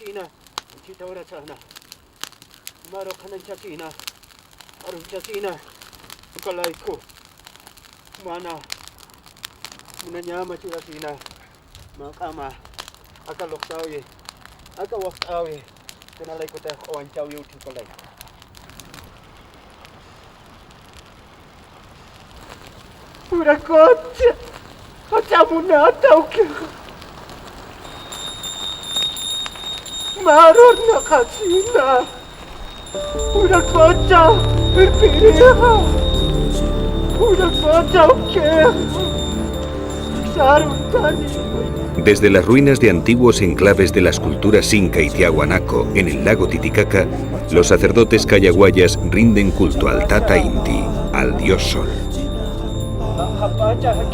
chasina, chita ora chana. Maro kanan chasina, aru chasina, kalaiku. Mana, munanyama chasina, makama, akaloktawi, akawaktawi, kanalay ko tayo kawan chow yuti kalay. Pura kotse, kacamu na tauke. Maror na kasina. Pura kotse, pirpiriha. Pura kotse uke. Sarutani. Desde las ruinas de antiguos enclaves de las culturas Inca y Tiahuanaco en el lago Titicaca, los sacerdotes cayaguayas rinden culto al Tata Inti, al dios sol.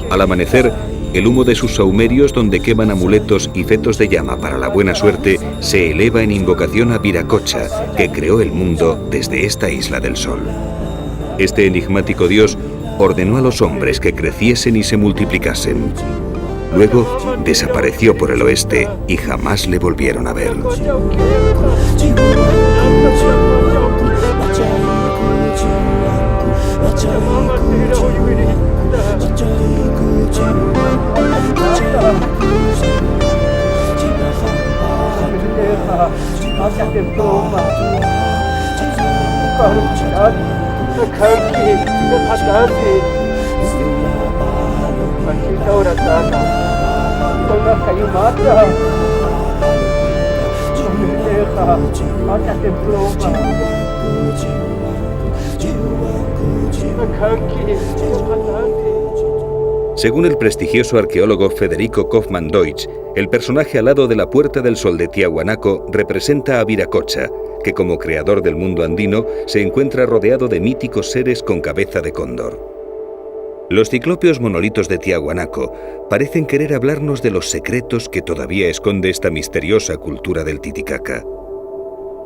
Al amanecer, el humo de sus saumerios, donde queman amuletos y fetos de llama para la buena suerte, se eleva en invocación a Viracocha, que creó el mundo desde esta isla del sol. Este enigmático dios ordenó a los hombres que creciesen y se multiplicasen. Luego desapareció por el oeste y jamás le volvieron a ver. Según el prestigioso arqueólogo Federico Kaufmann Deutsch, el personaje alado de la Puerta del Sol de Tiahuanaco representa a Viracocha, que como creador del mundo andino se encuentra rodeado de míticos seres con cabeza de cóndor. Los ciclópeos monolitos de Tiahuanaco parecen querer hablarnos de los secretos que todavía esconde esta misteriosa cultura del Titicaca.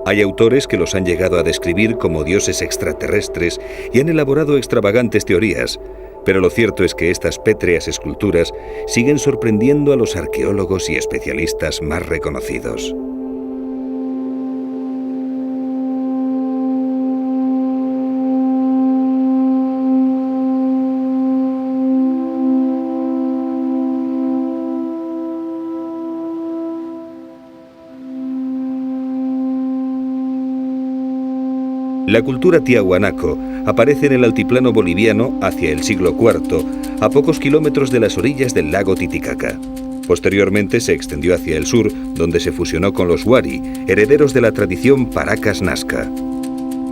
Hay autores que los han llegado a describir como dioses extraterrestres y han elaborado extravagantes teorías, pero lo cierto es que estas pétreas esculturas siguen sorprendiendo a los arqueólogos y especialistas más reconocidos. La cultura tiahuanaco aparece en el altiplano boliviano hacia el siglo IV, a pocos kilómetros de las orillas del lago Titicaca. Posteriormente se extendió hacia el sur, donde se fusionó con los Wari, herederos de la tradición Paracas Nazca.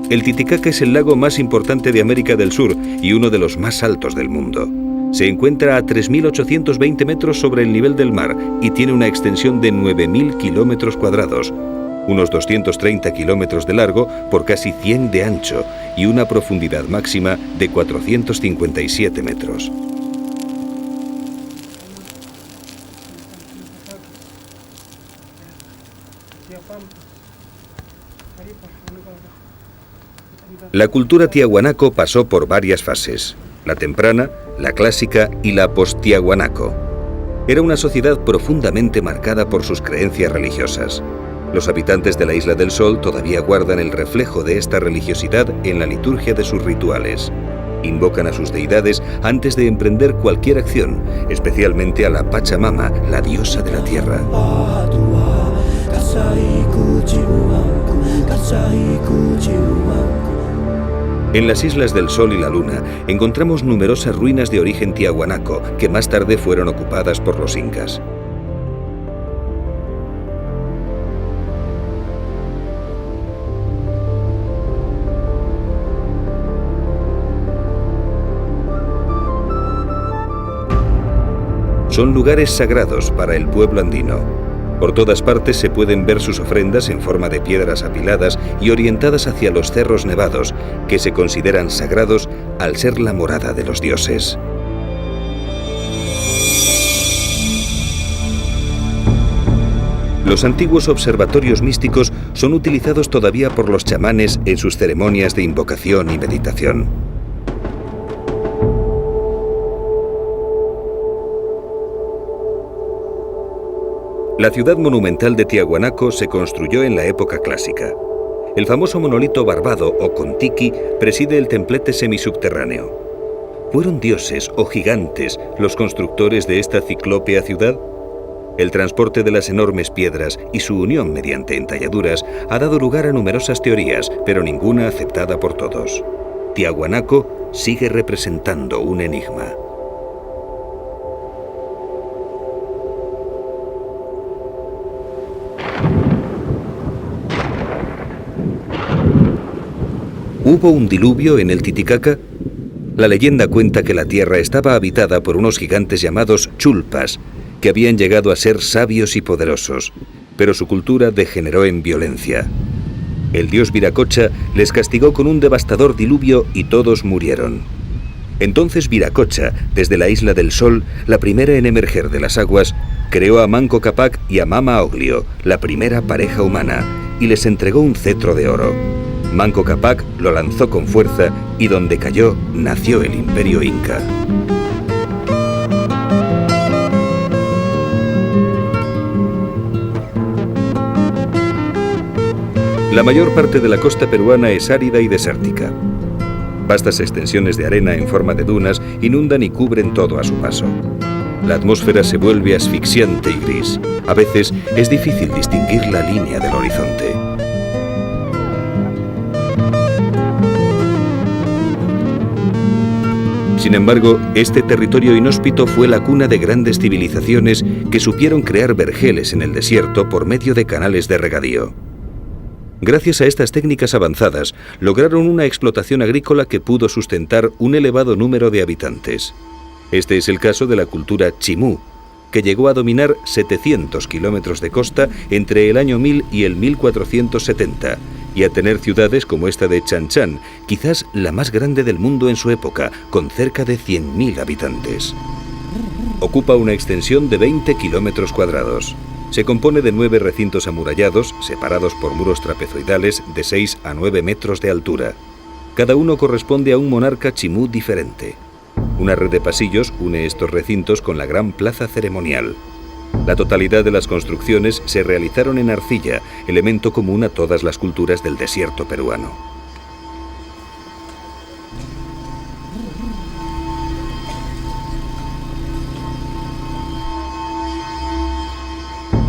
El Titicaca es el lago más importante de América del Sur y uno de los más altos del mundo. Se encuentra a 3.820 metros sobre el nivel del mar y tiene una extensión de 9.000 kilómetros cuadrados, unos 230 kilómetros de largo por casi 100 de ancho y una profundidad máxima de 457 metros. La cultura tiahuanaco pasó por varias fases: la temprana, la clásica y la post-tiahuanaco. Era una sociedad profundamente marcada por sus creencias religiosas. Los habitantes de la Isla del Sol todavía guardan el reflejo de esta religiosidad en la liturgia de sus rituales. Invocan a sus deidades antes de emprender cualquier acción, especialmente a la Pachamama, la diosa de la tierra. En las Islas del Sol y la Luna encontramos numerosas ruinas de origen tiahuanaco que más tarde fueron ocupadas por los incas. Son lugares sagrados para el pueblo andino. Por todas partes se pueden ver sus ofrendas en forma de piedras apiladas y orientadas hacia los cerros nevados, que se consideran sagrados al ser la morada de los dioses. Los antiguos observatorios místicos son utilizados todavía por los chamanes en sus ceremonias de invocación y meditación. La ciudad monumental de Tiahuanaco se construyó en la época clásica. El famoso monolito barbado o Contiki preside el templete semisubterráneo. ¿Fueron dioses o gigantes los constructores de esta ciclópea ciudad? El transporte de las enormes piedras y su unión mediante entalladuras ha dado lugar a numerosas teorías, pero ninguna aceptada por todos. Tiahuanaco sigue representando un enigma. ¿Hubo un diluvio en el Titicaca? La leyenda cuenta que la tierra estaba habitada por unos gigantes llamados chulpas, que habían llegado a ser sabios y poderosos, pero su cultura degeneró en violencia. El dios Viracocha les castigó con un devastador diluvio y todos murieron. Entonces Viracocha, desde la Isla del Sol, la primera en emerger de las aguas, creó a Manco Cápac y a Mama Oglio, la primera pareja humana, y les entregó un cetro de oro. Manco Cápac lo lanzó con fuerza y donde cayó nació el Imperio Inca. La mayor parte de la costa peruana es árida y desértica. Vastas extensiones de arena en forma de dunas inundan y cubren todo a su paso. La atmósfera se vuelve asfixiante y gris. A veces es difícil distinguir la línea del horizonte. Sin embargo, este territorio inhóspito fue la cuna de grandes civilizaciones que supieron crear vergeles en el desierto por medio de canales de regadío. Gracias a estas técnicas avanzadas, lograron una explotación agrícola que pudo sustentar un elevado número de habitantes. Este es el caso de la cultura chimú, que llegó a dominar 700 kilómetros de costa entre el año 1000 y el 1470, y a tener ciudades como esta de Chanchan, quizás la más grande del mundo en su época, con cerca de 100.000 habitantes. Ocupa una extensión de 20 kilómetros cuadrados. Se compone de 9 recintos amurallados, separados por muros trapezoidales de 6 a 9 metros de altura. Cada uno corresponde a un monarca chimú diferente. Una red de pasillos une estos recintos con la gran plaza ceremonial. La totalidad de las construcciones se realizaron en arcilla, elemento común a todas las culturas del desierto peruano.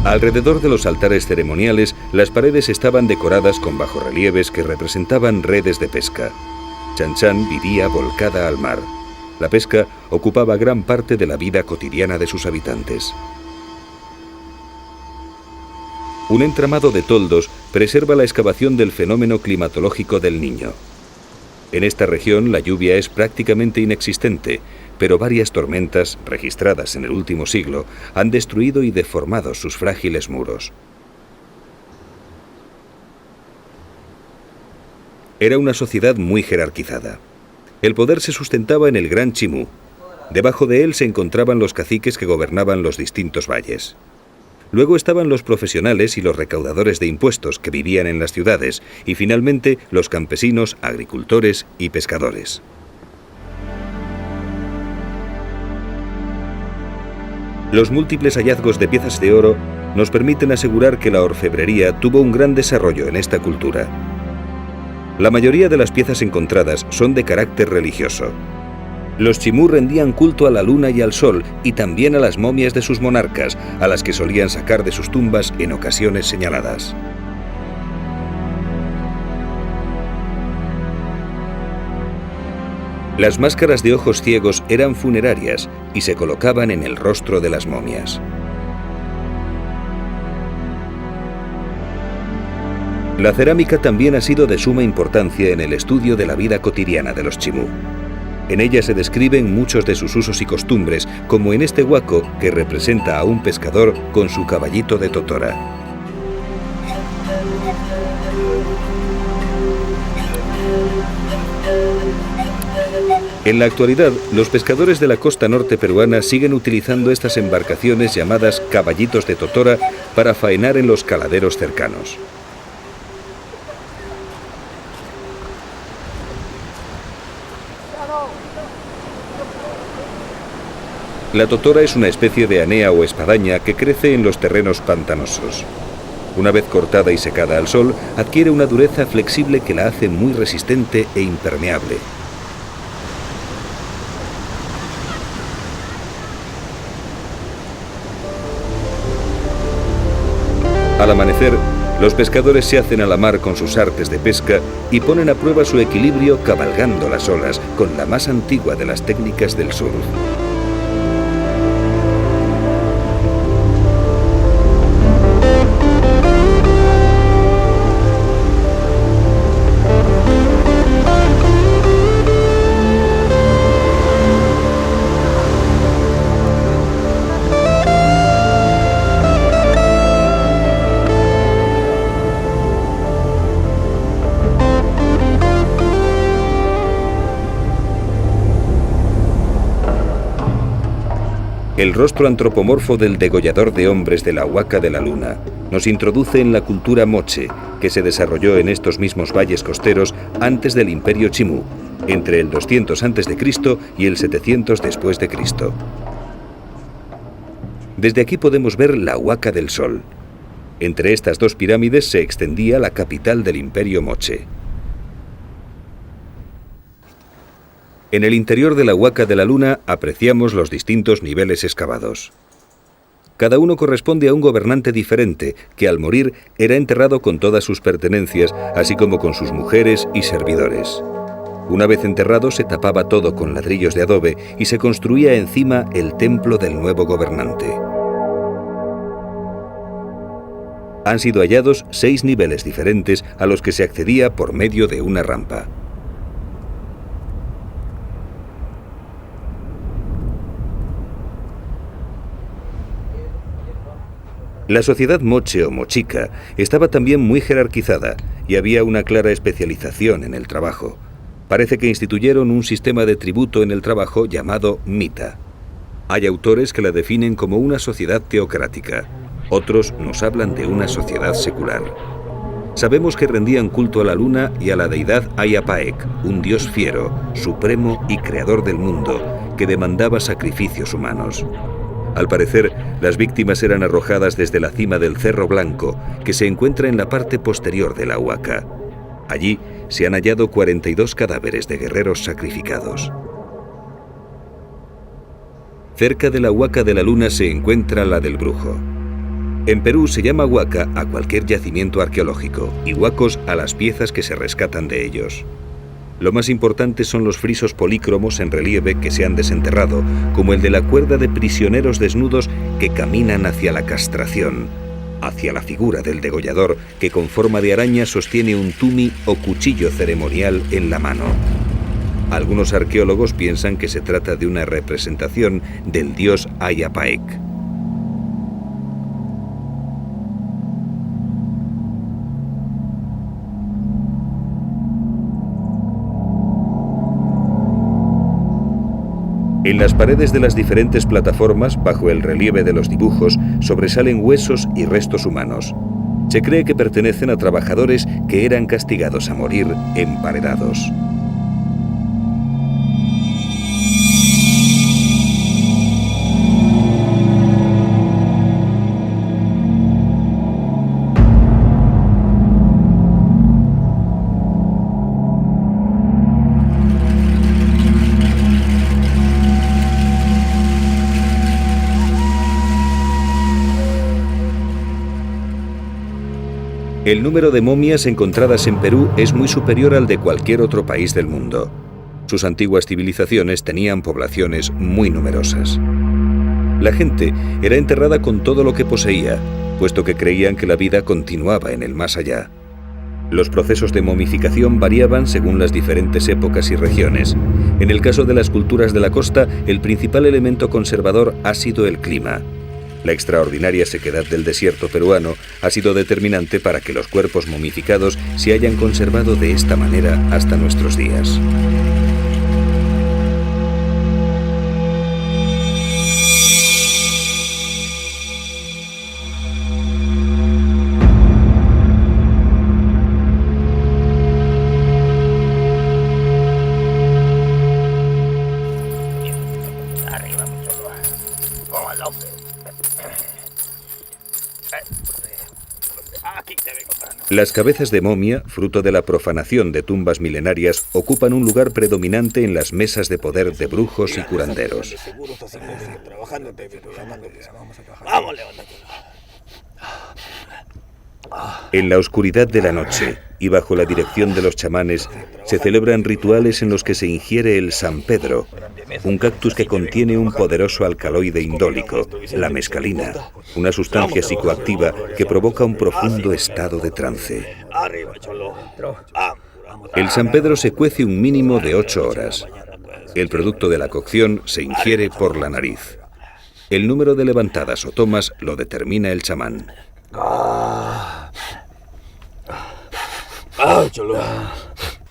Alrededor de los altares ceremoniales, las paredes estaban decoradas con bajorrelieves que representaban redes de pesca. Chanchan vivía volcada al mar. La pesca ocupaba gran parte de la vida cotidiana de sus habitantes. Un entramado de toldos preserva la excavación del fenómeno climatológico del Niño. En esta región la lluvia es prácticamente inexistente, pero varias tormentas, registradas en el último siglo, han destruido y deformado sus frágiles muros. Era una sociedad muy jerarquizada. El poder se sustentaba en el Gran Chimú. Debajo de él se encontraban los caciques que gobernaban los distintos valles. Luego estaban los profesionales y los recaudadores de impuestos que vivían en las ciudades, y finalmente los campesinos, agricultores y pescadores. Los múltiples hallazgos de piezas de oro nos permiten asegurar que la orfebrería tuvo un gran desarrollo en esta cultura. La mayoría de las piezas encontradas son de carácter religioso. Los chimú rendían culto a la luna y al sol, y también a las momias de sus monarcas, a las que solían sacar de sus tumbas en ocasiones señaladas. Las máscaras de ojos ciegos eran funerarias y se colocaban en el rostro de las momias. La cerámica también ha sido de suma importancia en el estudio de la vida cotidiana de los chimú. En ella se describen muchos de sus usos y costumbres, como en este huaco que representa a un pescador con su caballito de totora. En la actualidad, los pescadores de la costa norte peruana siguen utilizando estas embarcaciones llamadas caballitos de totora para faenar en los caladeros cercanos. La totora es una especie de anea o espadaña que crece en los terrenos pantanosos. Una vez cortada y secada al sol, adquiere una dureza flexible que la hace muy resistente e impermeable. Al amanecer, los pescadores se hacen a la mar con sus artes de pesca y ponen a prueba su equilibrio cabalgando las olas con la más antigua de las técnicas del surf. El rostro antropomorfo del degollador de hombres de la Huaca de la Luna nos introduce en la cultura moche, que se desarrolló en estos mismos valles costeros antes del Imperio Chimú, entre el 200 a.C. y el 700 después de Cristo. Desde aquí podemos ver la Huaca del Sol. Entre estas dos pirámides se extendía la capital del Imperio Moche. En el interior de la Huaca de la Luna apreciamos los distintos niveles excavados. Cada uno corresponde a un gobernante diferente, que al morir era enterrado con todas sus pertenencias, así como con sus mujeres y servidores. Una vez enterrado se tapaba todo con ladrillos de adobe y se construía encima el templo del nuevo gobernante. Han sido hallados 6 niveles diferentes a los que se accedía por medio de una rampa. La sociedad moche o mochica estaba también muy jerarquizada y había una clara especialización en el trabajo. Parece que instituyeron un sistema de tributo en el trabajo llamado mita. Hay autores que la definen como una sociedad teocrática. Otros nos hablan de una sociedad secular. Sabemos que rendían culto a la luna y a la deidad Ayapaec, un dios fiero, supremo y creador del mundo, que demandaba sacrificios humanos. Al parecer, las víctimas eran arrojadas desde la cima del Cerro Blanco, que se encuentra en la parte posterior de la Huaca. Allí se han hallado 42 cadáveres de guerreros sacrificados. Cerca de la Huaca de la Luna se encuentra la del Brujo. En Perú se llama huaca a cualquier yacimiento arqueológico y huacos a las piezas que se rescatan de ellos. Lo más importante son los frisos polícromos en relieve que se han desenterrado, como el de la cuerda de prisioneros desnudos que caminan hacia la castración, hacia la figura del degollador que con forma de araña sostiene un tumi o cuchillo ceremonial en la mano. Algunos arqueólogos piensan que se trata de una representación del dios Ayapaec. En las paredes de las diferentes plataformas, bajo el relieve de los dibujos, sobresalen huesos y restos humanos. Se cree que pertenecen a trabajadores que eran castigados a morir emparedados. El número de momias encontradas en Perú es muy superior al de cualquier otro país del mundo. Sus antiguas civilizaciones tenían poblaciones muy numerosas. La gente era enterrada con todo lo que poseía, puesto que creían que la vida continuaba en el más allá. Los procesos de momificación variaban según las diferentes épocas y regiones. En el caso de las culturas de la costa, el principal elemento conservador ha sido el clima. La extraordinaria sequedad del desierto peruano ha sido determinante para que los cuerpos momificados se hayan conservado de esta manera hasta nuestros días. Las cabezas de momia, fruto de la profanación de tumbas milenarias, ocupan un lugar predominante en las mesas de poder de brujos y curanderos. En la oscuridad de la noche y bajo la dirección de los chamanes, se celebran rituales en los que se ingiere el San Pedro, un cactus que contiene un poderoso alcaloide indólico, la mescalina, una sustancia psicoactiva que provoca un profundo estado de trance. El San Pedro se cuece un mínimo de 8 horas. El producto de la cocción se ingiere por la nariz. El número de levantadas o tomas lo determina el chamán.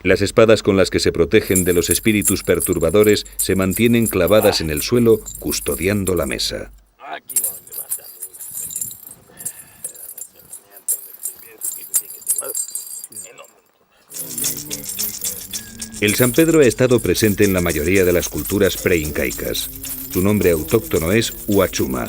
Las espadas con las que se protegen de los espíritus perturbadores se mantienen clavadas en el suelo, custodiando la mesa. El San Pedro ha estado presente en la mayoría de las culturas preincaicas. Su nombre autóctono es Huachuma.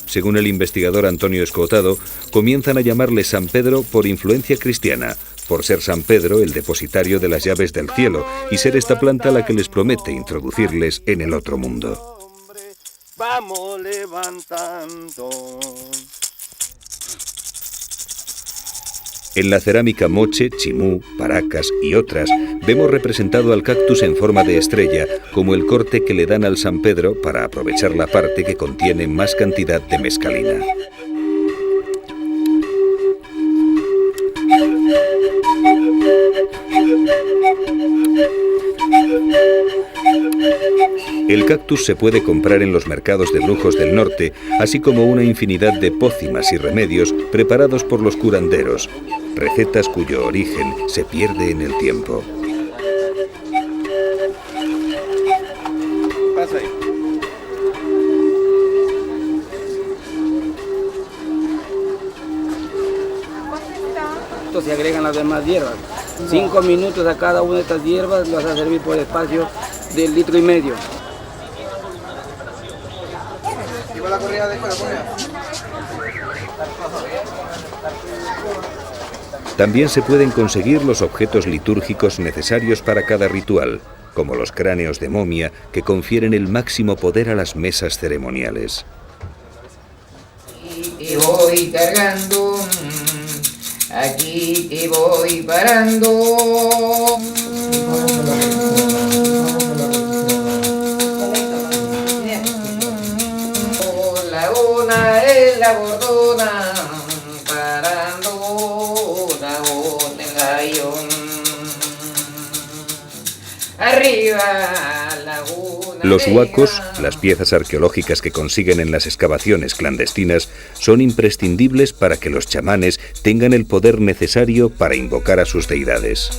Según el investigador Antonio Escotado, comienzan a llamarle San Pedro por influencia cristiana, por ser San Pedro el depositario de las llaves del cielo y ser esta planta la que les promete introducirles en el otro mundo. Vamos levantando. En la cerámica moche, chimú, paracas y otras, vemos representado al cactus en forma de estrella, como el corte que le dan al San Pedro para aprovechar la parte que contiene más cantidad de mescalina. El cactus se puede comprar en los mercados de brujos del norte, así como una infinidad de pócimas y remedios preparados por los curanderos, recetas cuyo origen se pierde en el tiempo. Pasa ahí. Se agregan las demás hierbas. 5 minutos a cada una de estas hierbas, las vas a servir por espacio de 1,5 litros. Lleva la correa de la correa. También se pueden conseguir los objetos litúrgicos necesarios para cada ritual, como los cráneos de momia que confieren el máximo poder a las mesas ceremoniales. Aquí te voy cargando, aquí te voy parando. La una es la bordona, parando la otra el gallón. Arriba la una. Los huacos, las piezas arqueológicas que consiguen en las excavaciones clandestinas, son imprescindibles para que los chamanes tengan el poder necesario para invocar a sus deidades.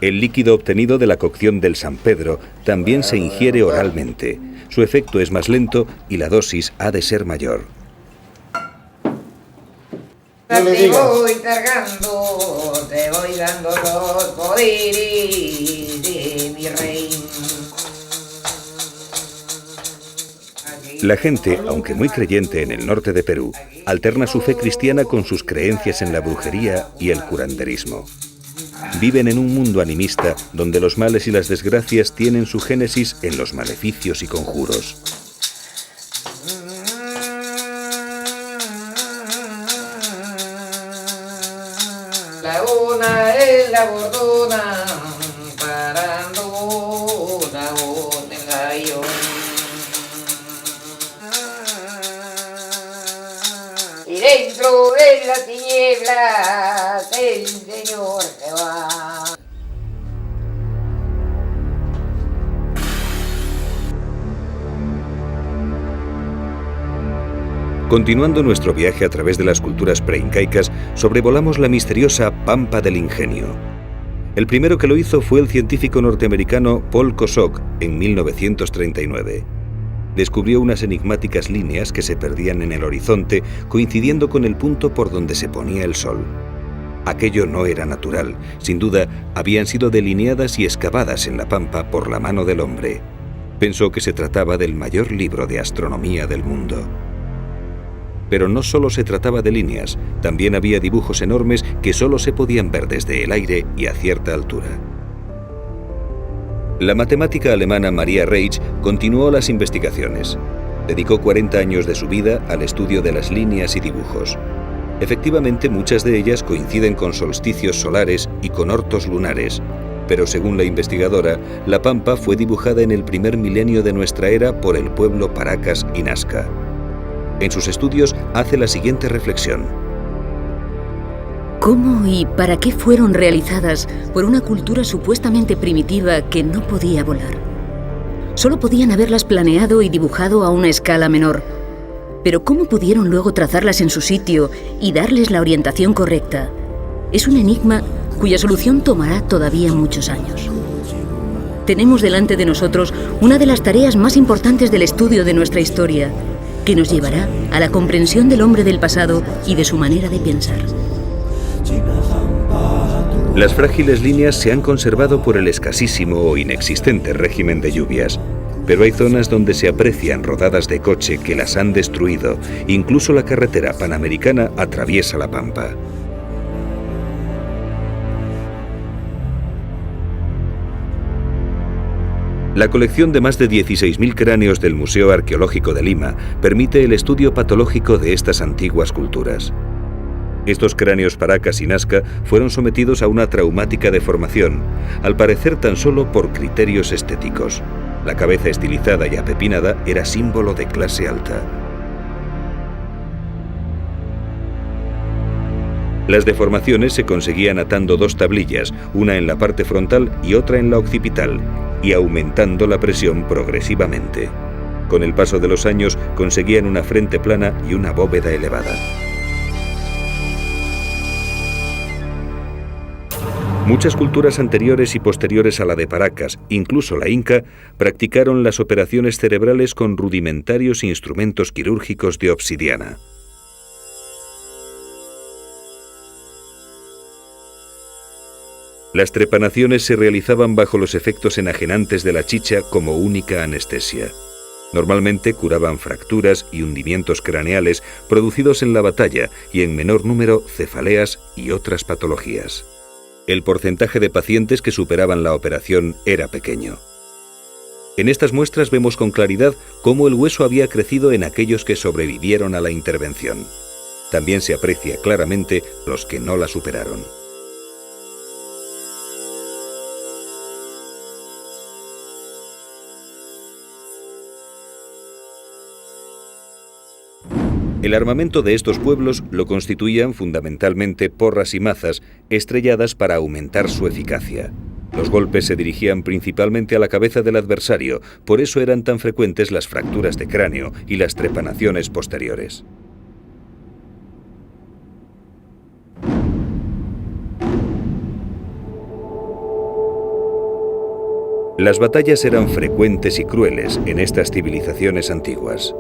El líquido obtenido de la cocción del San Pedro también se ingiere oralmente. Su efecto es más lento y la dosis ha de ser mayor. Te voy cargando, te voy dando los poderes de mi rey. La gente, aunque muy creyente en el norte de Perú, alterna su fe cristiana con sus creencias en la brujería y el curanderismo. Viven en un mundo animista donde los males y las desgracias tienen su génesis en los maleficios y conjuros. La una es la bordona, parando la otra el gallón. Y dentro de las tinieblas el Señor se va. Continuando nuestro viaje a través de las culturas preincaicas, sobrevolamos la misteriosa Pampa del Ingenio. El primero que lo hizo fue el científico norteamericano Paul Kosok en 1939. Descubrió unas enigmáticas líneas que se perdían en el horizonte, coincidiendo con el punto por donde se ponía el sol. Aquello no era natural, sin duda habían sido delineadas y excavadas en la pampa por la mano del hombre. Pensó que se trataba del mayor libro de astronomía del mundo. Pero no solo se trataba de líneas, también había dibujos enormes que solo se podían ver desde el aire y a cierta altura. La matemática alemana Maria Reich continuó las investigaciones. Dedicó 40 años de su vida al estudio de las líneas y dibujos. Efectivamente, muchas de ellas coinciden con solsticios solares y con ortos lunares, pero según la investigadora, la Pampa fue dibujada en el primer milenio de nuestra era por el pueblo Paracas y Nazca. En sus estudios hace la siguiente reflexión. ¿Cómo y para qué fueron realizadas por una cultura supuestamente primitiva que no podía volar? Solo podían haberlas planeado y dibujado a una escala menor. Pero ¿cómo pudieron luego trazarlas en su sitio y darles la orientación correcta? Es un enigma cuya solución tomará todavía muchos años. Tenemos delante de nosotros una de las tareas más importantes del estudio de nuestra historia, que nos llevará a la comprensión del hombre del pasado y de su manera de pensar. Las frágiles líneas se han conservado por el escasísimo o inexistente régimen de lluvias, pero hay zonas donde se aprecian rodadas de coche que las han destruido. Incluso la carretera panamericana atraviesa la Pampa. La colección de más de 16.000 cráneos del Museo Arqueológico de Lima permite el estudio patológico de estas antiguas culturas. Estos cráneos Paracas y Nazca fueron sometidos a una traumática deformación, al parecer tan solo por criterios estéticos. La cabeza estilizada y apepinada era símbolo de clase alta. Las deformaciones se conseguían atando dos tablillas, una en la parte frontal y otra en la occipital, y aumentando la presión progresivamente. Con el paso de los años conseguían una frente plana y una bóveda elevada. Muchas culturas anteriores y posteriores a la de Paracas, incluso la inca, practicaron las operaciones cerebrales con rudimentarios instrumentos quirúrgicos de obsidiana. Las trepanaciones se realizaban bajo los efectos enajenantes de la chicha como única anestesia. Normalmente curaban fracturas y hundimientos craneales producidos en la batalla y en menor número cefaleas y otras patologías. El porcentaje de pacientes que superaban la operación era pequeño. En estas muestras vemos con claridad cómo el hueso había crecido en aquellos que sobrevivieron a la intervención. También se aprecia claramente los que no la superaron. El armamento de estos pueblos lo constituían fundamentalmente porras y mazas estrelladas para aumentar su eficacia. Los golpes se dirigían principalmente a la cabeza del adversario, por eso eran tan frecuentes las fracturas de cráneo y las trepanaciones posteriores. Las batallas eran frecuentes y crueles en estas civilizaciones antiguas.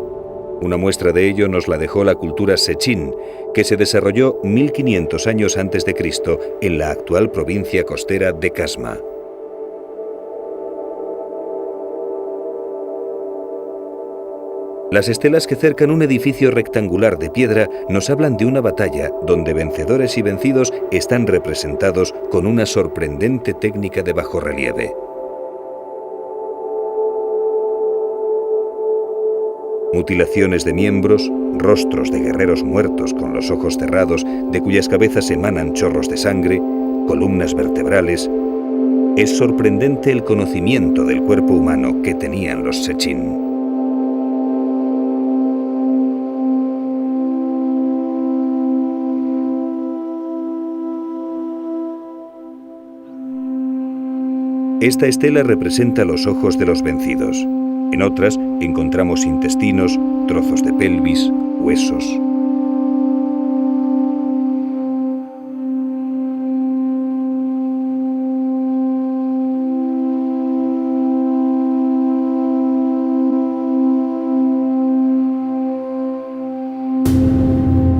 Una muestra de ello nos la dejó la cultura Sechín, que se desarrolló 1500 años antes de Cristo en la actual provincia costera de Casma. Las estelas que cercan un edificio rectangular de piedra nos hablan de una batalla donde vencedores y vencidos están representados con una sorprendente técnica de bajorrelieve. Mutilaciones de miembros, rostros de guerreros muertos con los ojos cerrados, de cuyas cabezas emanan chorros de sangre, columnas vertebrales. Es sorprendente el conocimiento del cuerpo humano que tenían los Sechín. Esta estela representa los ojos de los vencidos. En otras encontramos intestinos, trozos de pelvis, huesos.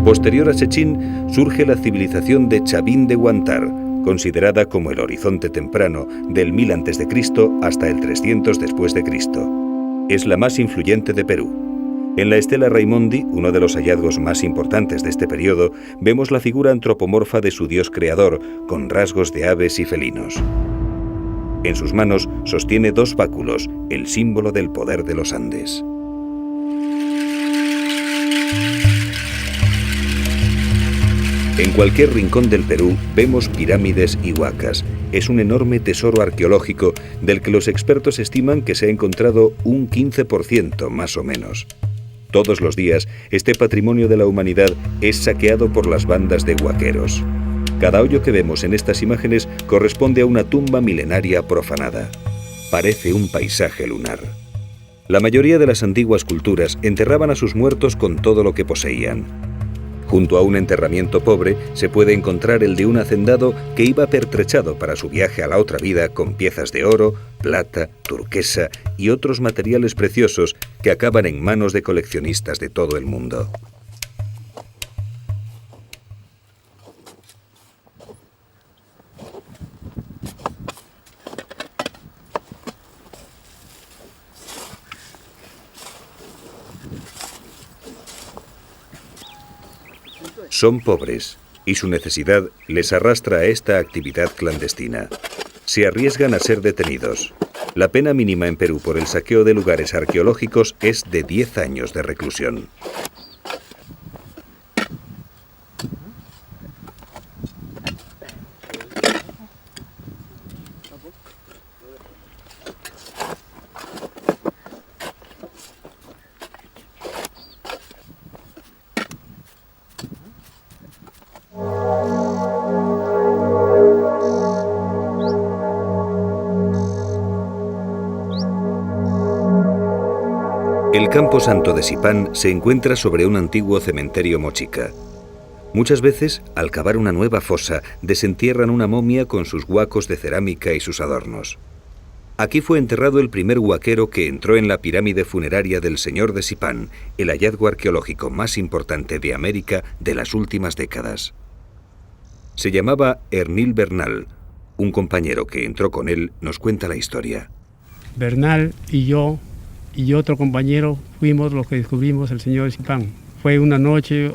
Posterior a Sechín surge la civilización de Chavín de Huántar, considerada como el horizonte temprano del 1000 a.C. hasta el 300 después de Cristo. Es la más influyente de Perú. En la Estela Raimondi, uno de los hallazgos más importantes de este periodo, vemos la figura antropomorfa de su dios creador, con rasgos de aves y felinos. En sus manos sostiene 2 báculos, el símbolo del poder de los Andes. En cualquier rincón del Perú vemos pirámides y huacas. Es un enorme tesoro arqueológico del que los expertos estiman que se ha encontrado un 15% más o menos. Todos los días, este patrimonio de la humanidad es saqueado por las bandas de huaqueros. Cada hoyo que vemos en estas imágenes corresponde a una tumba milenaria profanada. Parece un paisaje lunar. La mayoría de las antiguas culturas enterraban a sus muertos con todo lo que poseían. Junto a un enterramiento pobre se puede encontrar el de un hacendado que iba pertrechado para su viaje a la otra vida con piezas de oro, plata, turquesa y otros materiales preciosos que acaban en manos de coleccionistas de todo el mundo. Son pobres y su necesidad les arrastra a esta actividad clandestina. Se arriesgan a ser detenidos. La pena mínima en Perú por el saqueo de lugares arqueológicos es de 10 años de reclusión. El Campo Santo de Sipán se encuentra sobre un antiguo cementerio mochica. Muchas veces, al cavar una nueva fosa, desentierran una momia con sus huacos de cerámica y sus adornos. Aquí fue enterrado el primer huaquero que entró en la pirámide funeraria del Señor de Sipán, el hallazgo arqueológico más importante de América de las últimas décadas. Se llamaba Hernil Bernal. Un compañero que entró con él nos cuenta la historia. Bernal y yo y otro compañero fuimos los que descubrimos el Señor de Sipán. Fue una noche,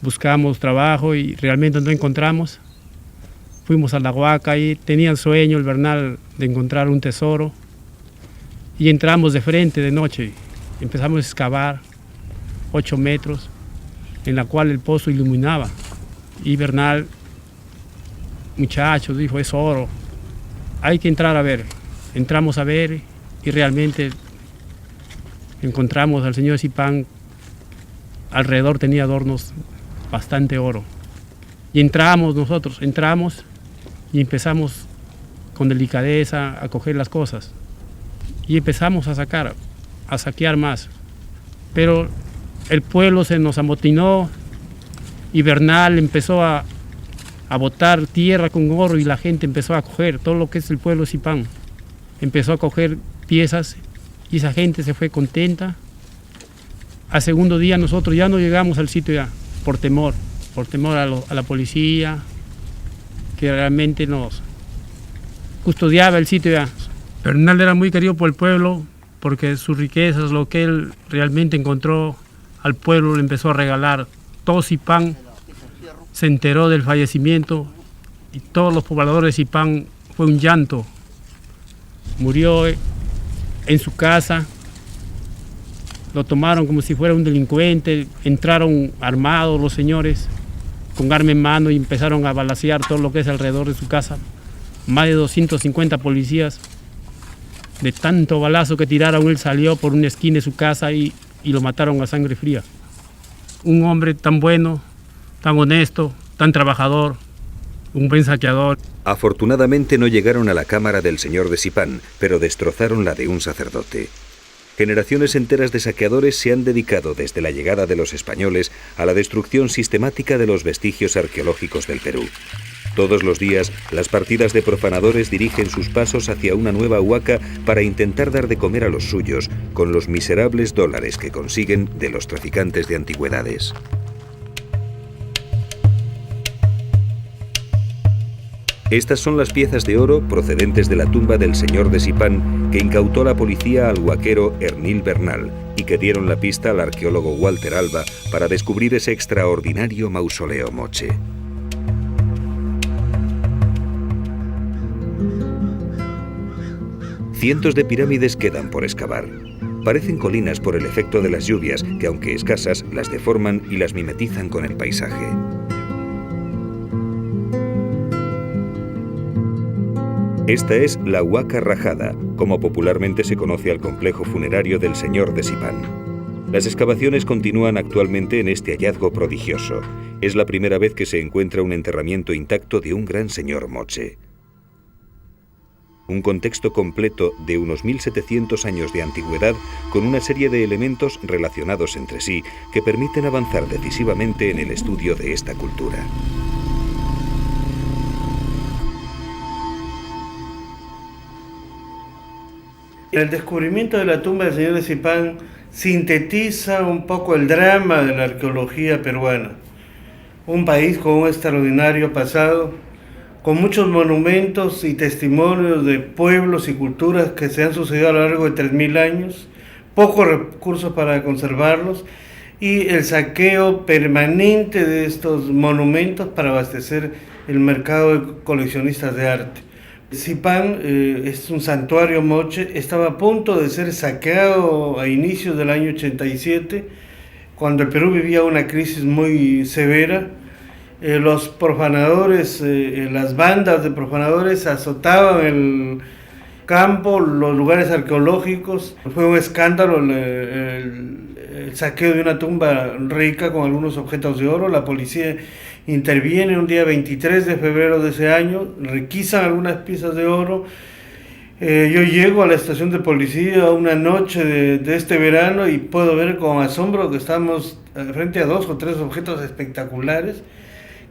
buscamos trabajo y realmente no encontramos. Fuimos a la huaca y tenía el sueño el Bernal de encontrar un tesoro. Y entramos de frente de noche. Empezamos a excavar 8 metros, en la cual el pozo iluminaba. Y Bernal, muchachos, dijo, es oro. Hay que entrar a ver. Entramos a ver y realmente encontramos al Señor de Sipán. Alrededor tenía adornos bastante oro. Y entramos y empezamos con delicadeza a coger las cosas. Y empezamos a saquear más. Pero el pueblo se nos amotinó y Bernal empezó a botar tierra con oro y la gente empezó a coger todo lo que es el pueblo de Sipán. Empezó a coger piezas y esa gente se fue contenta. Al segundo día nosotros ya no llegamos al sitio ya, por temor a la policía, que realmente nos custodiaba el sitio ya. Bernal era muy querido por el pueblo porque sus riquezas, lo que él realmente encontró, al pueblo le empezó a regalar. Todo Sipán se enteró del fallecimiento y todos los pobladores de Sipán fue un llanto. Murió en su casa, lo tomaron como si fuera un delincuente, entraron armados los señores con arma en mano y empezaron a balacear todo lo que es alrededor de su casa. Más de 250 policías, de tanto balazo que tiraron, él salió por una esquina de su casa y lo mataron a sangre fría. Un hombre tan bueno, tan honesto, tan trabajador, un buen saqueador. Afortunadamente no llegaron a la cámara del Señor de Sipán, pero destrozaron la de un sacerdote. Generaciones enteras de saqueadores se han dedicado desde la llegada de los españoles a la destrucción sistemática de los vestigios arqueológicos del Perú. Todos los días, las partidas de profanadores dirigen sus pasos hacia una nueva huaca para intentar dar de comer a los suyos con los miserables dólares que consiguen de los traficantes de antigüedades. Estas son las piezas de oro procedentes de la tumba del señor de Sipán que incautó la policía al huaquero Ernil Bernal y que dieron la pista al arqueólogo Walter Alba para descubrir ese extraordinario mausoleo moche. Cientos de pirámides quedan por excavar. Parecen colinas por el efecto de las lluvias, que aunque escasas, las deforman y las mimetizan con el paisaje. Esta es la Huaca Rajada, como popularmente se conoce al complejo funerario del señor de Sipán. Las excavaciones continúan actualmente en este hallazgo prodigioso. Es la primera vez que se encuentra un enterramiento intacto de un gran señor moche. Un contexto completo de unos 1700 años de antigüedad con una serie de elementos relacionados entre sí que permiten avanzar decisivamente en el estudio de esta cultura. El descubrimiento de la tumba del señor de Sipán sintetiza un poco el drama de la arqueología peruana. Un país con un extraordinario pasado, con muchos monumentos y testimonios de pueblos y culturas que se han sucedido a lo largo de 3000 años, pocos recursos para conservarlos y el saqueo permanente de estos monumentos para abastecer el mercado de coleccionistas de arte. Sipán es un santuario moche, estaba a punto de ser saqueado a inicios del año 87, cuando el Perú vivía una crisis muy severa. Los profanadores, las bandas de profanadores azotaban el campo, los lugares arqueológicos. Fue un escándalo el saqueo de una tumba rica con algunos objetos de oro. La policía interviene un día 23 de febrero de ese año, requisan algunas piezas de oro. Yo llego a la estación de policía una noche de este verano y puedo ver con asombro que estamos frente a 2 o 3 objetos espectaculares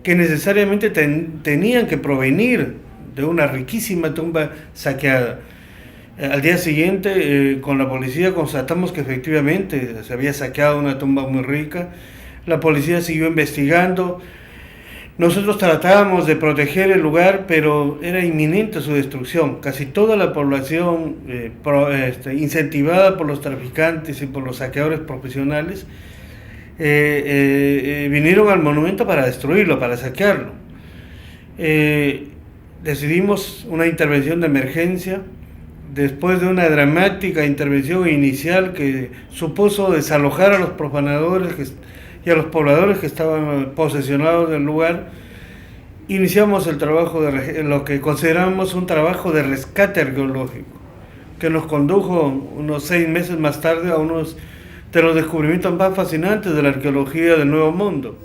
que necesariamente tenían que provenir de una riquísima tumba saqueada. Al día siguiente, con la policía constatamos que efectivamente se había saqueado una tumba muy rica. La policía siguió investigando. Nosotros tratábamos de proteger el lugar, pero era inminente su destrucción. Casi toda la población, incentivada por los traficantes y por los saqueadores profesionales, vinieron al monumento para destruirlo, para saquearlo. Decidimos una intervención de emergencia después de una dramática intervención inicial que supuso desalojar a los profanadores y a los pobladores que estaban posesionados del lugar. Iniciamos el trabajo de lo que consideramos un trabajo de rescate arqueológico, que nos condujo unos 6 meses más tarde a unos de los descubrimientos más fascinantes de la arqueología del Nuevo Mundo.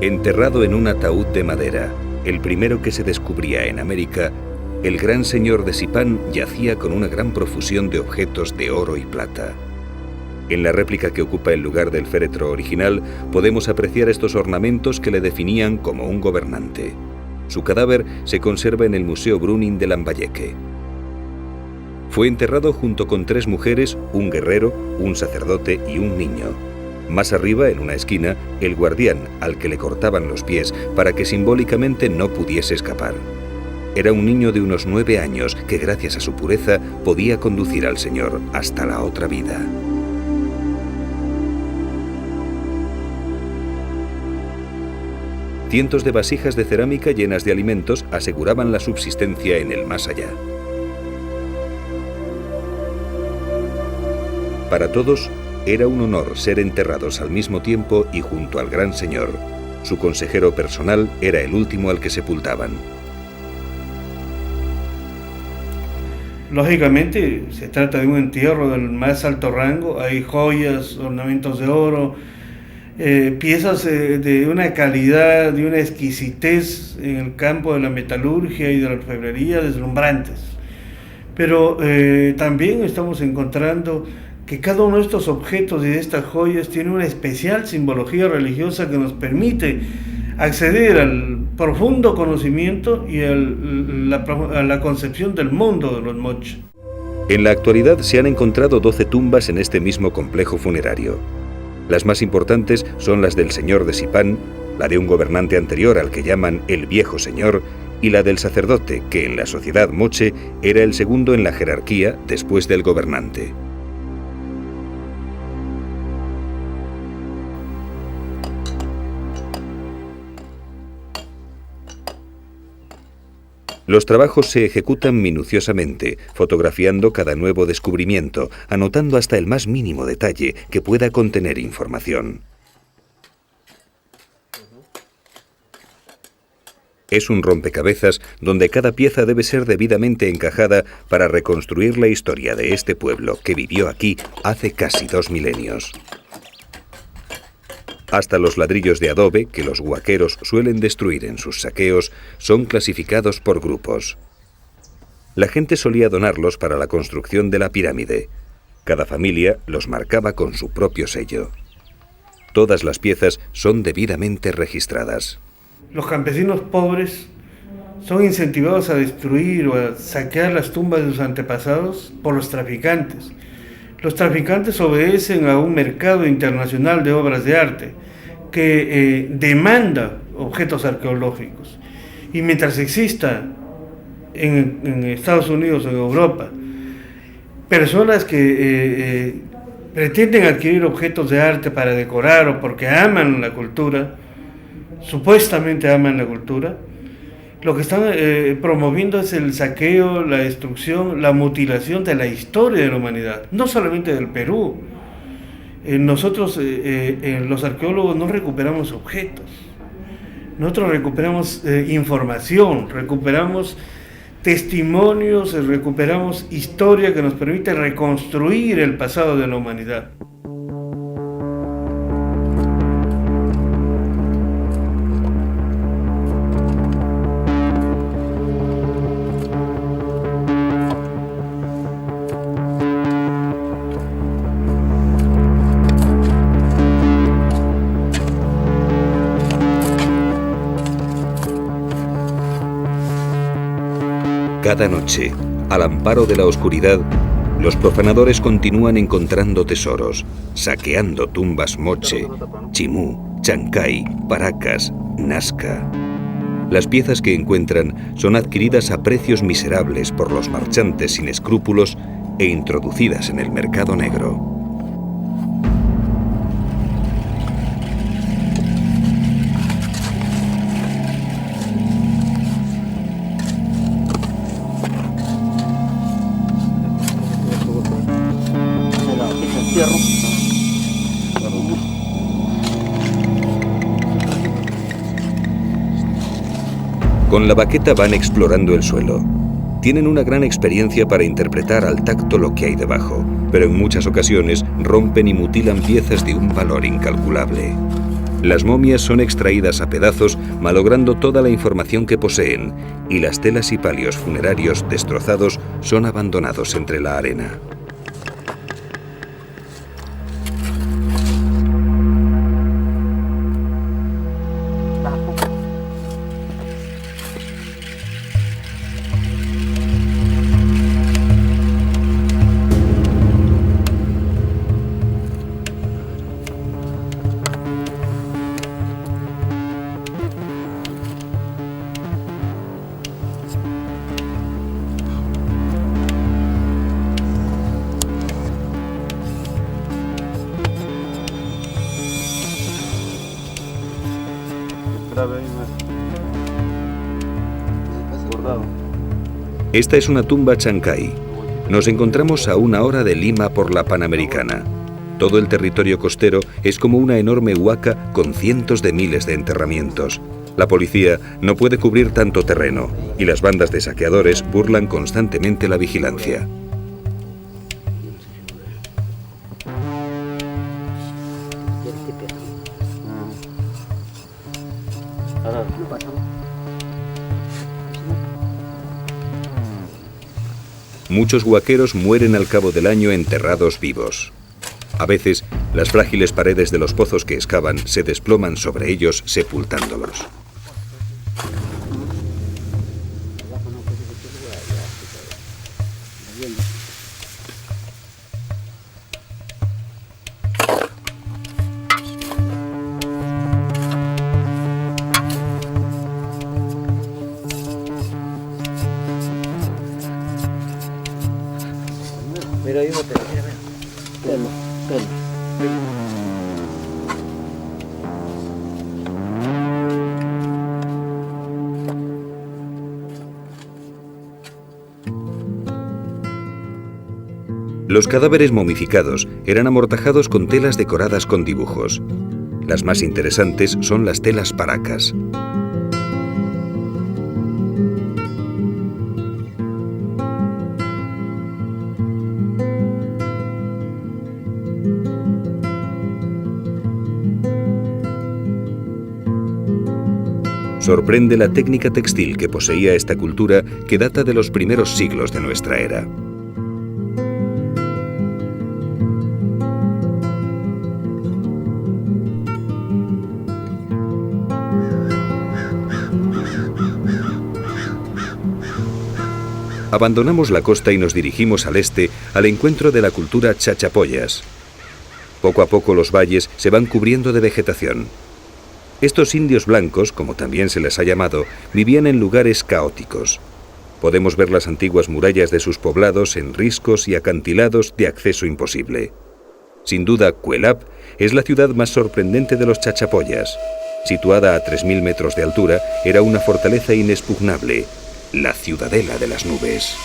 Enterrado en un ataúd de madera, el primero que se descubría en América, el gran señor de Sipán yacía con una gran profusión de objetos de oro y plata. En la réplica que ocupa el lugar del féretro original podemos apreciar estos ornamentos que le definían como un gobernante. Su cadáver se conserva en el Museo Brüning de Lambayeque. Fue enterrado junto con 3 mujeres, un guerrero, un sacerdote y un niño. Más arriba, en una esquina, el guardián, al que le cortaban los pies para que simbólicamente no pudiese escapar. Era un niño de unos 9 años que, gracias a su pureza, podía conducir al Señor hasta la otra vida. Cientos de vasijas de cerámica llenas de alimentos aseguraban la subsistencia en el más allá. Para todos, era un honor ser enterrados al mismo tiempo y junto al gran señor. Su consejero personal era el último al que sepultaban. Lógicamente, se trata de un entierro del más alto rango. Hay joyas, ornamentos de oro, piezas de una calidad, de una exquisitez en el campo de la metalurgia y de la orfebrería deslumbrantes. Pero también estamos encontrando que cada uno de estos objetos y de estas joyas tiene una especial simbología religiosa que nos permite acceder al profundo conocimiento y a la concepción del mundo de los moche. En la actualidad se han encontrado 12 tumbas en este mismo complejo funerario. Las más importantes son las del señor de Sipán, la de un gobernante anterior al que llaman el Viejo Señor, y la del sacerdote, que en la sociedad moche era el segundo en la jerarquía después del gobernante. Los trabajos se ejecutan minuciosamente, fotografiando cada nuevo descubrimiento, anotando hasta el más mínimo detalle que pueda contener información. Es un rompecabezas donde cada pieza debe ser debidamente encajada para reconstruir la historia de este pueblo que vivió aquí hace casi 2 milenios. Hasta los ladrillos de adobe, que los huaqueros suelen destruir en sus saqueos, son clasificados por grupos. La gente solía donarlos para la construcción de la pirámide. Cada familia los marcaba con su propio sello. Todas las piezas son debidamente registradas. Los campesinos pobres son incentivados a destruir o a saquear las tumbas de sus antepasados por los traficantes. Los traficantes obedecen a un mercado internacional de obras de arte que demanda objetos arqueológicos. Y mientras exista en Estados Unidos o en Europa personas que pretenden adquirir objetos de arte para decorar o porque aman la cultura, supuestamente aman la cultura, lo que están promoviendo es el saqueo, la destrucción, la mutilación de la historia de la humanidad, no solamente del Perú. Nosotros, los arqueólogos, no recuperamos objetos, nosotros recuperamos información, recuperamos testimonios, recuperamos historia que nos permite reconstruir el pasado de la humanidad. Cada noche, al amparo de la oscuridad, los profanadores continúan encontrando tesoros, saqueando tumbas moche, chimú, chancay, paracas, nazca. Las piezas que encuentran son adquiridas a precios miserables por los marchantes sin escrúpulos e introducidas en el mercado negro. Con la baqueta van explorando el suelo. Tienen una gran experiencia para interpretar al tacto lo que hay debajo, pero en muchas ocasiones rompen y mutilan piezas de un valor incalculable. Las momias son extraídas a pedazos, malogrando toda la información que poseen, y las telas y palios funerarios destrozados son abandonados entre la arena. Esta es una tumba chancay. Nos encontramos a 1 hora de Lima por la Panamericana. Todo el territorio costero es como una enorme huaca con cientos de miles de enterramientos. La policía no puede cubrir tanto terreno y las bandas de saqueadores burlan constantemente la vigilancia. Muchos huaqueros mueren al cabo del año enterrados vivos. A veces, las frágiles paredes de los pozos que excavan se desploman sobre ellos, sepultándolos. Mira, ahí una tela, mira, mira. Tela. Los cadáveres momificados eran amortajados con telas decoradas con dibujos. Las más interesantes son las telas paracas. Sorprende la técnica textil que poseía esta cultura, que data de los primeros siglos de nuestra era. Abandonamos la costa y nos dirigimos al este, al encuentro de la cultura chachapoyas. Poco a poco los valles se van cubriendo de vegetación. Estos indios blancos, como también se les ha llamado, vivían en lugares caóticos. Podemos ver las antiguas murallas de sus poblados en riscos y acantilados de acceso imposible. Sin duda, Cuelap es la ciudad más sorprendente de los chachapoyas. Situada a 3.000 metros de altura, era una fortaleza inexpugnable, la ciudadela de las nubes.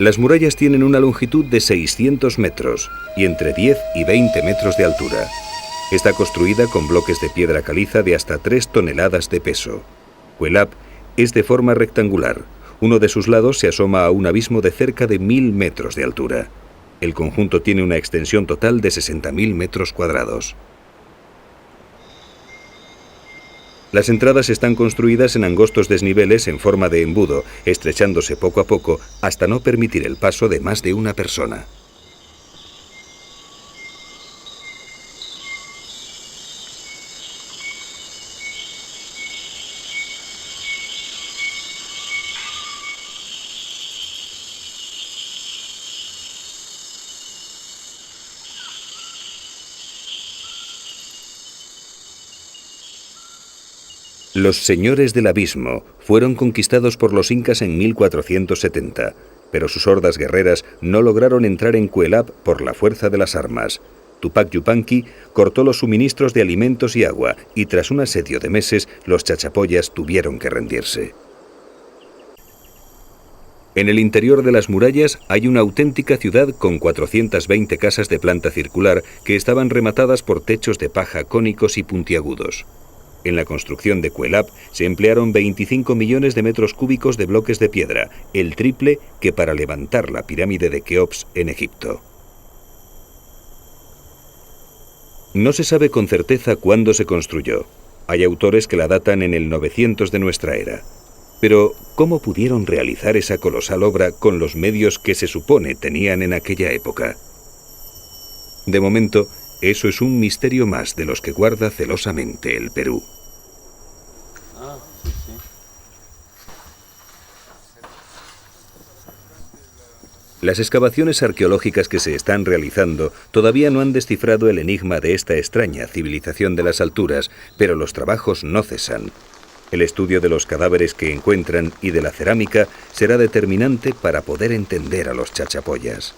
Las murallas tienen una longitud de 600 metros y entre 10 y 20 metros de altura. Está construida con bloques de piedra caliza de hasta 3 toneladas de peso. Cuelap es de forma rectangular. Uno de sus lados se asoma a un abismo de cerca de 1.000 metros de altura. El conjunto tiene una extensión total de 60.000 metros cuadrados. Las entradas están construidas en angostos desniveles en forma de embudo, estrechándose poco a poco hasta no permitir el paso de más de una persona. Los señores del abismo fueron conquistados por los incas en 1470, pero sus hordas guerreras no lograron entrar en Cuelap por la fuerza de las armas. Tupac Yupanqui cortó los suministros de alimentos y agua, y tras un asedio de meses, los chachapoyas tuvieron que rendirse. En el interior de las murallas hay una auténtica ciudad con 420 casas de planta circular que estaban rematadas por techos de paja cónicos y puntiagudos. En la construcción de Cuelap se emplearon 25 millones de metros cúbicos de bloques de piedra, el triple que para levantar la pirámide de Keops en Egipto. No se sabe con certeza cuándo se construyó. Hay autores que la datan en el 900 de nuestra era. Pero, ¿cómo pudieron realizar esa colosal obra con los medios que se supone tenían en aquella época? De momento, eso es un misterio más de los que guarda celosamente el Perú. Las excavaciones arqueológicas que se están realizando todavía no han descifrado el enigma de esta extraña civilización de las alturas, pero los trabajos no cesan. El estudio de los cadáveres que encuentran y de la cerámica será determinante para poder entender a los chachapoyas.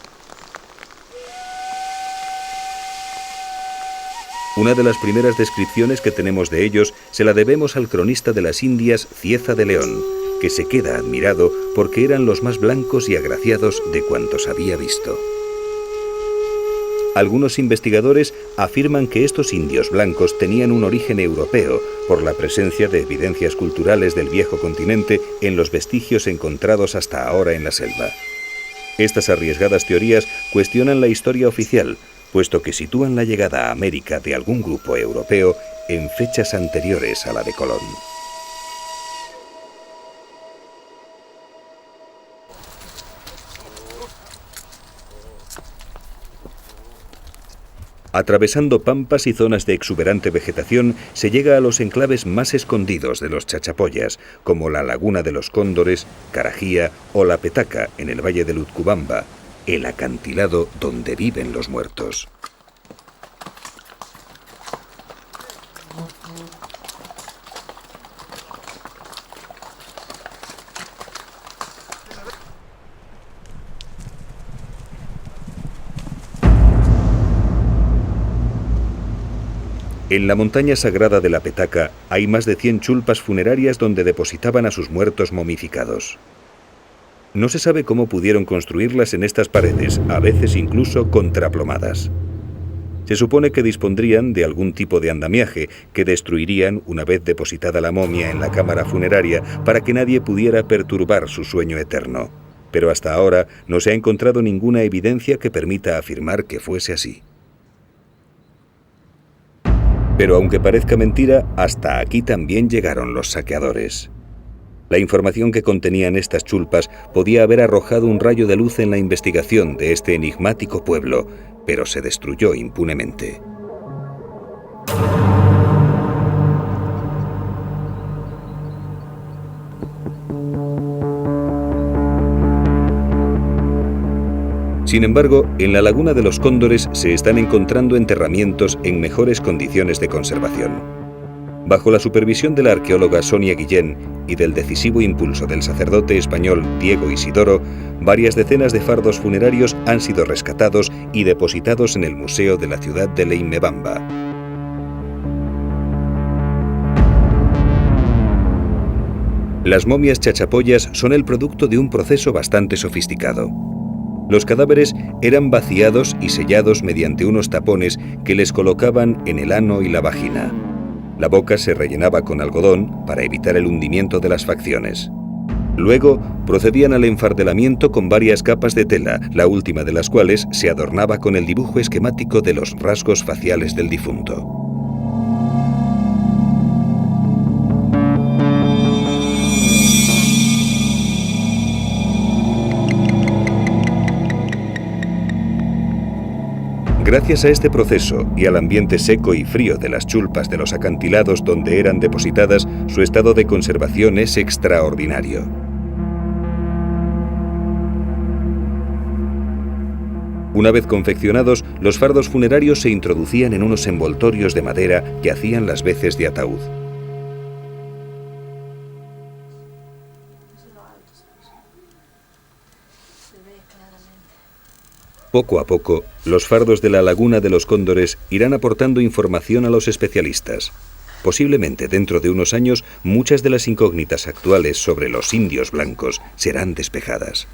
Una de las primeras descripciones que tenemos de ellos se la debemos al cronista de las Indias, Cieza de León, que se queda admirado porque eran los más blancos y agraciados de cuantos había visto. Algunos investigadores afirman que estos indios blancos tenían un origen europeo por la presencia de evidencias culturales del viejo continente en los vestigios encontrados hasta ahora en la selva. Estas arriesgadas teorías cuestionan la historia oficial, puesto que sitúan la llegada a América de algún grupo europeo en fechas anteriores a la de Colón. Atravesando pampas y zonas de exuberante vegetación, se llega a los enclaves más escondidos de los Chachapoyas, como la Laguna de los Cóndores, Carajía o La Petaca, en el valle del Utcubamba, el acantilado donde viven los muertos. En la montaña sagrada de La Petaca hay más de 100 chulpas funerarias donde depositaban a sus muertos momificados. No se sabe cómo pudieron construirlas en estas paredes, a veces incluso contraplomadas. Se supone que dispondrían de algún tipo de andamiaje que destruirían una vez depositada la momia en la cámara funeraria para que nadie pudiera perturbar su sueño eterno. Pero hasta ahora no se ha encontrado ninguna evidencia que permita afirmar que fuese así. Pero aunque parezca mentira, hasta aquí también llegaron los saqueadores. La información que contenían estas chulpas podía haber arrojado un rayo de luz en la investigación de este enigmático pueblo, pero se destruyó impunemente. Sin embargo, en la Laguna de los Cóndores se están encontrando enterramientos en mejores condiciones de conservación. Bajo la supervisión de la arqueóloga Sonia Guillén y del decisivo impulso del sacerdote español Diego Isidoro, varias decenas de fardos funerarios han sido rescatados y depositados en el Museo de la ciudad de Leimebamba. Las momias chachapoyas son el producto de un proceso bastante sofisticado. Los cadáveres eran vaciados y sellados mediante unos tapones que les colocaban en el ano y la vagina. La boca se rellenaba con algodón para evitar el hundimiento de las facciones. Luego procedían al enfardelamiento con varias capas de tela, la última de las cuales se adornaba con el dibujo esquemático de los rasgos faciales del difunto. Gracias a este proceso y al ambiente seco y frío de las chulpas de los acantilados donde eran depositadas, su estado de conservación es extraordinario. Una vez confeccionados, los fardos funerarios se introducían en unos envoltorios de madera que hacían las veces de ataúd. Poco a poco, los fardos de la Laguna de los Cóndores irán aportando información a los especialistas. Posiblemente dentro de unos años, muchas de las incógnitas actuales sobre los indios blancos serán despejadas.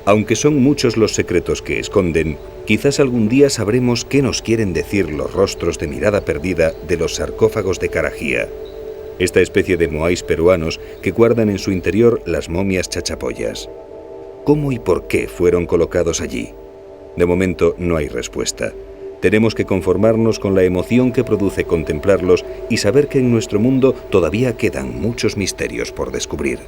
Aunque son muchos los secretos que esconden, quizás algún día sabremos qué nos quieren decir los rostros de mirada perdida de los sarcófagos de Carajía, esta especie de moáis peruanos que guardan en su interior las momias chachapoyas. ¿Cómo y por qué fueron colocados allí? De momento no hay respuesta. Tenemos que conformarnos con la emoción que produce contemplarlos y saber que en nuestro mundo todavía quedan muchos misterios por descubrir.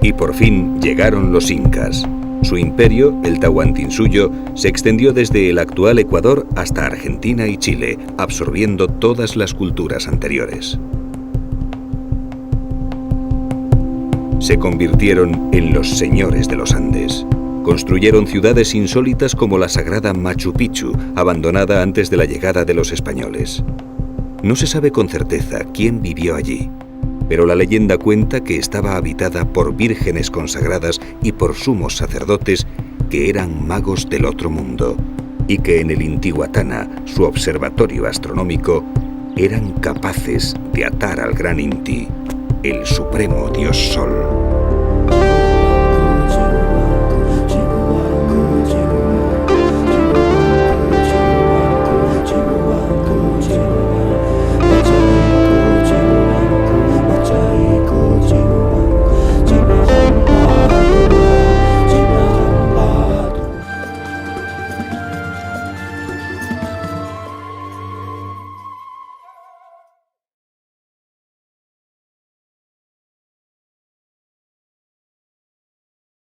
Y por fin llegaron los incas. Su imperio, el Tahuantinsuyo, se extendió desde el actual Ecuador hasta Argentina y Chile, absorbiendo todas las culturas anteriores. Se convirtieron en los señores de los Andes. Construyeron ciudades insólitas como la sagrada Machu Picchu, abandonada antes de la llegada de los españoles. No se sabe con certeza quién vivió allí, pero la leyenda cuenta que estaba habitada por vírgenes consagradas y por sumos sacerdotes que eran magos del otro mundo, y que en el Intihuatana, su observatorio astronómico, eran capaces de atar al gran Inti, el supremo dios Sol.